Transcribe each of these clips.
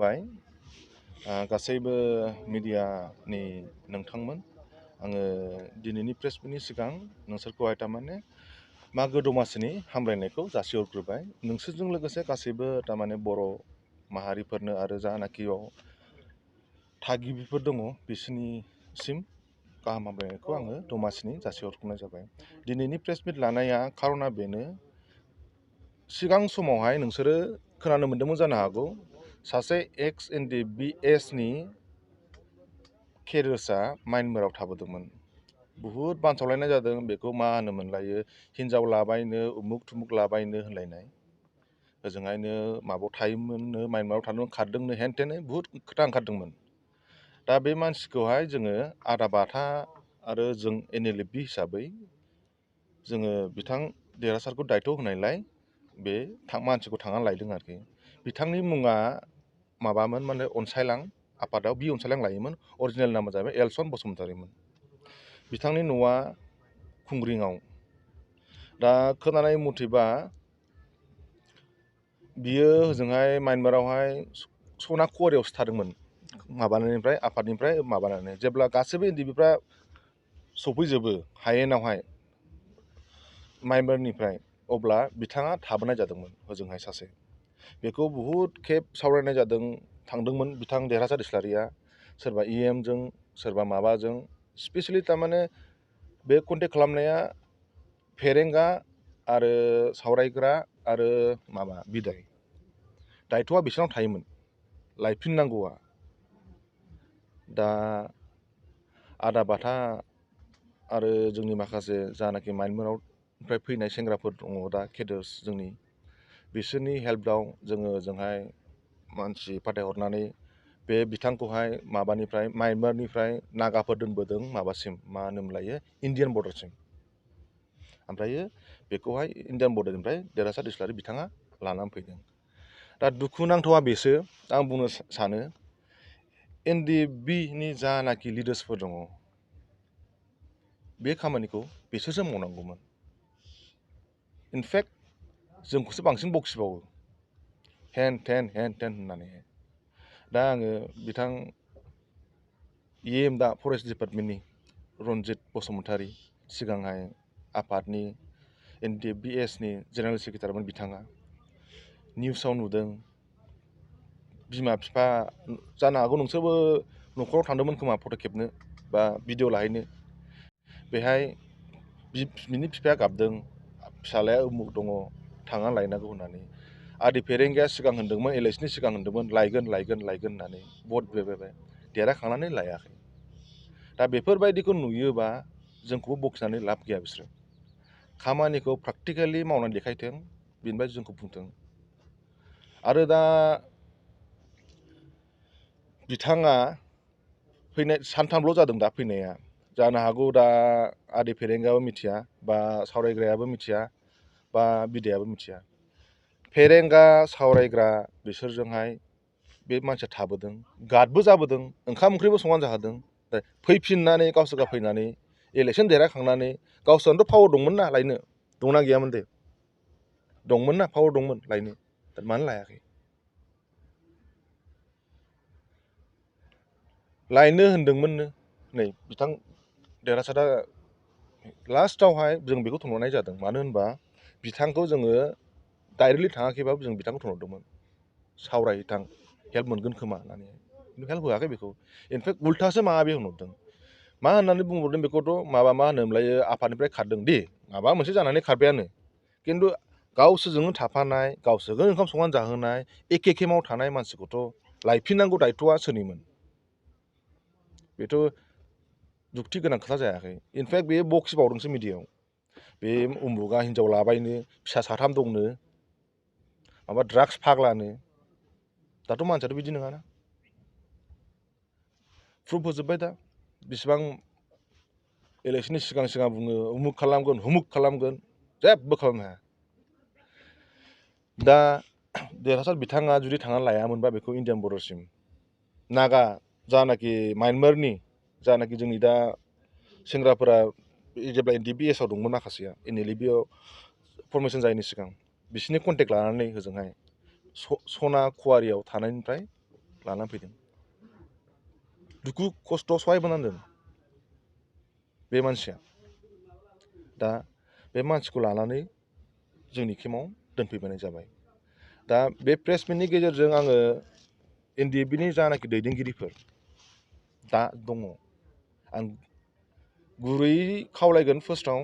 खुलुमबाय गासैबो मिडियानि नोंथांमोन आङो दिनैनि प्रेस मिटनि सिगां नोंसोरखौहाय थारमाने मागो दमासिनि हामलायनायखौ जासिहरग्रोबाय नोंसोरजों लोगोसे गासैबो थारमाने बर' माहारिफोरनो आरो जानाखि थागिबिफोर दङ बिसोरनिसिम गाहाम हामलायनायखौ आङो दमासिनि जासिहरग्रोनाय जाबाय। दिनैनि प्रेस मिट लानाया खार'ना बेनो सिगां समावहाय नोंसोरो खोनानो मोन्दोंमोन जानो हागौ सासे एक्स NDBSनि केरियार्सआ माइनमाराव थाबोदोंमोन। बुहुद बानसावलायनाय जादों बेखौ मा होनोमोनलायो हिन्जाव लाबायनो उमुक थुमुक लाबायनो होनलायनाय ओजोंहायनो माबायाव थायोमोननो माइनमाराव थानो खारदोंनो हेन थेन बुहुद खोथा ओंखारदोंमोन। दा बे मानसिखौहाय जोङो आदा बाथा आरो जों NLFB हिसाबै जोङो बिथां देरहासारखौ दायथ' होनायलाय बे मानसिखौ थांनानै लायदों आरोखि। बिथांनि मुङा माबामोन माने अनसायलां आफादाव बि अनसायलां लायोमोन अरिजिनेल नामा जाहैबाय एलसन बसुमतारीमोन। बिथांनि न'आ खुंग्रिङाव। दा खोनानाय मथेबा बियो ओजोंहाय माइनमारावहाय सना कुवारियावसो थादोंमोन माबानायनिफ्राय आफादनिफ्राय माबानानै जेब्ला गासैबो NDBफ्रा सफैजोबो हायेनावहाय माइनमारनिफ्राय अब्ला बिथाङा थाबोनाय जादोंमोन ओजोंहाय सासे बेखौ बुहुद खेब सावरायनाय जादों थांदोंमोन बिथां देरहासार इस्लारिया सोरबा EMजों सोरबा माबाजों स्पेसियेलि थारमाने बे कन्टेक्ट खालामनाया फेरेंगा आरो सावरायग्रा आरो माबा बिदाय दायथ'आ बिसोरनाव थायोमोन लायफिननांगौआ। दा आदा बाथा आरो जोंनि माखासे जानाखि माइनमारावनिफ्राय फैनाय सेंग्राफोर दङ दा केडार्स जोंनि बिसोरनि हेल्पआव जोङो ओजोंहाय मानसि फाथायहरनानै बे बिथांखौहाय माबानिफ्राय माइनमारनिफ्राय नागाफोर दोनबोदों माबासिम मा होनोमोनलायो इण्डियान बर्डारसिम ओमफ्रायो बेखौहाय इण्डियान बर्डारनिफ्राय देरहासार इस्लारि बिथाङा लानानै फैदों। दा दुखुनांथावा बेसो आं बुंनो सानो NDBनि जानाखि लिडार्सफोर दङ बे खामानिखौ बिसोरसो मावनांगौमोन। इनफेक्ट जोंखौसो बांसिन बखिबावो हेन थेन होननानै। दा आङो बिथां EM दा फरेस्ट डिपार्टमेन्टनि रनजित बसुमतारी सिगांहाय आफादनि NDBSनि जेनेरेल सेक्रेटारिमोन बिथाङा निउसाव नुदों बिमा बिफा जानो हागौ नोंसोरबो न'खराव थांदोंमोन खोमा फट' खेबनो बा भिडिअ' लाहैनो बेहाय बिनि बिफाया गाबदों फिसालाया उमुक दङ थांना लायनांगौ होननानै। आदि फेरेंगाया सिगां होनदोंमोन इलेक्सननि सिगां होनदोंमोन लायगोन होननानै भट बिबाय देरहाखांनानै लायाखै। दा बेफोरबायदिखौ नुयोबा जोंखौबो बखिनानै लाब गैया बिसोरो खामानिखौ प्रेक्टिकेलि मावनानै देखायथों बेनिफ्राय जोंखौ बुंथों। आरो दा बिथाङा फैनाय सानथामल' जादों दा फैनाया जानो हागौ दा आदि फेरेंगायाबो मिथिया बा सावरायग्रायाबो मिथिया बा बिदायाबो मिथिया। फेरेंगा सावरायग्रा बिसोरजोंहाय बे मानसिया थाबोदों गार्डबो जाबोदों ओंखाम ओंख्रिबो संनानै जाहोदों। फैफिननानै गावसोर फैनानै इलेक्सन देरहाखांनानै गावसोरनोथ' पावार दंमोन ना लायनो दंना गैयामोन दे दंमोन ना पावार दंमोन लायनो मानो लायाखै। लायनो होनदोंमोननो नै बिथां देरहासारा लास्टावहाय जों बेखौ थुनहरनाय जादों मानो होनबा बिथांखौ जोङो डाइरेक्टलि थाङाखैबाबो जों बिथांखौ थुनहरदोंमोन सावरायहैथां हेल्प मोनगोन खोमा होननानै हेल्प होआखै बेखौ इनफेक्ट उल्थासो माबा बे होनहरदों मा होननानै बुंहरदों बेखौथ' माबा मा होनोमोनलायो आफादनिफ्राय खारदों दे माबा मोनसे जानानै खारबायानो खिन्थु गावसोरजोंनो थाफानाय गावसोरजों ओंखाम संनानै जाहोनाय एखे केमाव थानाय मानसिखौथ' लायफिननांगौ दायथ'आ सोरनिमोन बेथ' जुक्ति गोनां खोथा जायाखै। इनफेक्ट बे बखिबावदोंसो मिडियायाव बे उमुगा हिन्जाव लाबायनो फिसा साथाम दंनो माबा ड्राग्स फाग्लानो दाथ' मानसियाथ' बिदि नङाना प्रुफ होजोब्बाय दा बिसिबां इलेक्सननि सिगां बुङो उमुक खालामगोन हुमुक खालामगोन जेबो खालामनो हाया। दा देरहासार बिथाङा जुदि थांनानै लायामोनबा बेखौ इण्डियान बर्डारसिम नागा जानाखि माइनमारनि जानाखि जोंनि दा सेंग्राफोरा जेब्ला NDBSआव दंमोन माखासेया NLFBआव फरमेसन जायैनि सिगां बिसोरनि कन्टेक्ट लानानै होजोंहाय सना कुवारियाव थानायनिफ्राय लानानै फैदों, दुखु खस्थ' सहायबोनांदों बे मानसिया। दा बे मानसिखौ लानानै जोंनि केम्पआव दोनफैबाय जाबाय। दा बे प्रेस मिटनि गेजेरजों आङो NDFBनि जानाखि दैदेनगिरिफोर दा दङ, आं गुरैयै खावलायगोन फार्स्टआव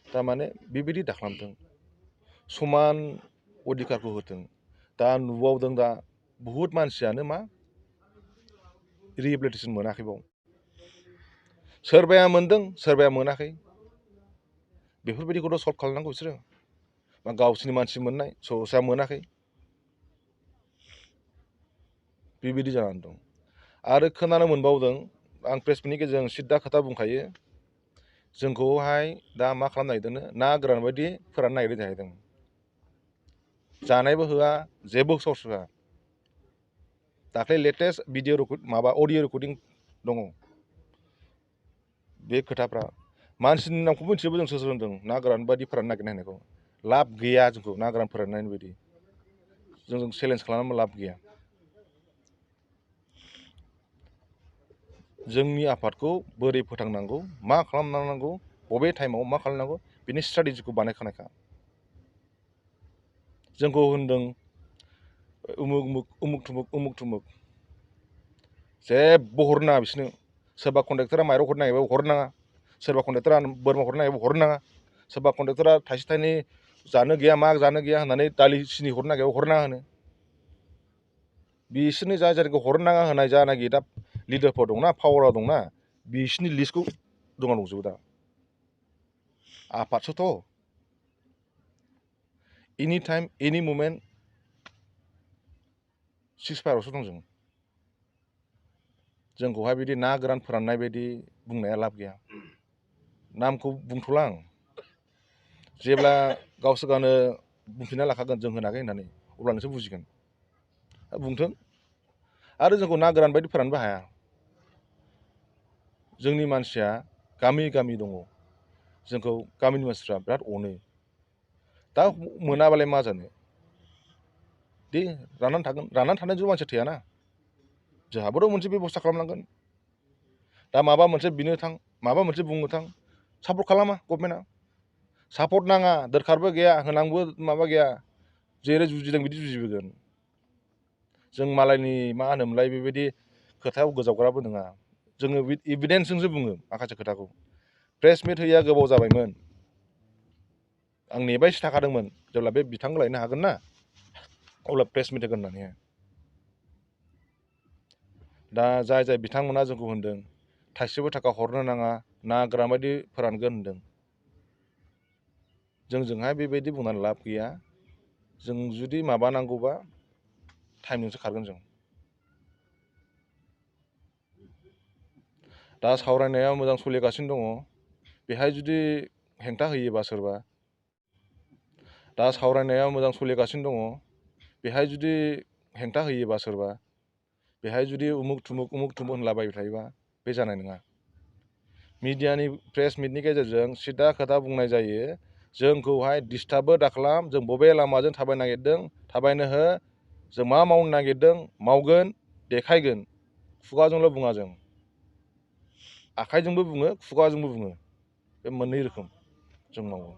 थारमाने बेबायदि दाखालामथों, समान अधिकारखौ होथों। दा नुबावदों दा बुहुत मानसियानो मा रिहेबिलिटेसन मोनाखैबाव, सोरबाया मोनदों सोरबाया मोनाखै। बेफोरबायदिखौथ' सल्भ खालामनांगौ बिसोरो, मा गावसोरनि मानसि मोननाय सोरबा मोनाखै, बेबायदि जानानै दं। आरो खोनानो मोनबावदों, आं प्रेस मिटनि गेजेरजों सिद्दा खोथा बुंखायो, जोंखौहाय दा मा खालामनो नागिरदोंनो, ना गोरान बायदि फोराननो नागिरदों जाहैदों, जानोबो होआ, जेबो सर्स होआ। दाख्लै लेटेस्ट अडिअ रेकर्डिं दङ। बे खोथाफ्रा मानसिनि नामखौ मिथिजोबो जों सोर सोर होनदों ना गोरान बायदि फोराननो नागिरनायखौ। लाब गैया जोंखौ ना गोरान फोराननायनि बायदि, जों चेलेन्ज खालामनानै लाब गैया। जोंनि आफादखौ बोरै फोथांनांगौ, मा खालामनांगौ, बबे टाइमाव मा खालामनांगौ, बिनि स्ट्रेटेजिखौ बानायखानायखा। जोंखौ होनदों उमुक उमुक उमुक थुमुक उमुक थुमुक, जेबो हरनो नाङा बिसोरनो। सोरबा कन्ट्रेक्टरा माइरं हरनो नागिरबाबो हरनो नाङा, सोरबा कन्ट्रेक्टरा बोरमा हरनो नागिरबाबो हरनो नाङा, सोरबा कन्ट्रेक्टरा थाइसे थाइनै जानो गैया मा जानो गैया होननानै दालि सिनि हरनो नागिरबाबो हरनो नाङा होनो। बिसोरनि जाय जायगाखौ हरनो नाङा होनाय जानाखि दा लिडारफोर दंना, पावाराव दंना, बिसोरनि लिस्टखौ दंजोबो दा। आफादसोथ' एनि टाइम एनि मुमेन्ट सिजफायारावसो दं जों। जोंखौहाय बिदि ना गोरान फोराननाय बायदि बुंनाया लाब गैया। नामखौ बुंथ'ला आं, जेब्ला गावसोर गावनो बुंफिनना लाखागोन जों होनाखै होननानै, अब्ला नोंसोर बुजिगोन। बुंथों, आरो जोंखौ ना गोरान बायदि फोराननोबो हाया। जोंनि मानसिया गामि गामि दङ, जोंखौ गामिनि मानसिफ्रा बिराद अनो। दा मोनाबालाय मा जानो, दे राननानै थागोन, राननानै थानायजों मानसिया थैयाना, जोंहाबोथ' मोनसे बेब'स्था खालामनांगोन। दा माबा मोनसे बिनो थां, माबा मोनसे बुंनो थां, सापर्ट खालामा गभर्नमेन्टआ, सापर्ट नाङा, दोरखारबो गैया, होनांगौ माबा गैया, जेरै जुजिदों बिदि जुजिबोगोन। जों मालायनि मा होनोमोनलाय बेबायदि खोथायाव गोजावग्राबो नङा, जोङो एभिडेन्सजोंसो बुङो माखासे खोथाखौ। प्रेस मिट होयैया गोबाव जाबायमोन, आं नेबायसो थाखादोंमोन जेब्ला बे बिथांखौ लायनो हागोन ना, अब्ला प्रेस मिट होगोन होननानै। दा जाय जाय बिथांमोना जोंखौ होनदों थाइसेबो थाखा हरनो नाङा, ना गोरान बायदि फोरानगोन होनदों, जोंजोंहाय बेबायदि बुंनानै लाब गैया। जों जुदि माबानांगौबा टाइमजोंसो खारगोन जों। दा सावरायनाया मोजां सोलिगासिनो दङ, बेहाय जुदि हेंथा होयोबा सोरबा, दा सावरायनाया मोजां सोलिगासिनो दङ, बेहाय जुदि हेंथा होयोबा सोरबा, बेहाय जुदि उमुक थुमुक होनलाबाय थायोबा बे जानाय नङा। मिडियानि प्रेस मिटनि गेजेरजों सिदा खोथा बुंनाय जायो, जोंखौहाय डिस्टार्बबो दाखालाम, जों बबे लामाजों थाबायनो नागिरदों थाबायनो हो, जों मा मावनो नागिरदों मावगोन, देखायगोन। खुगाजोंल' बुङा जों, आखाइजोंबो बुङो खुगाजोंबो बुङो, बे मोननै रोखोम जों मावो।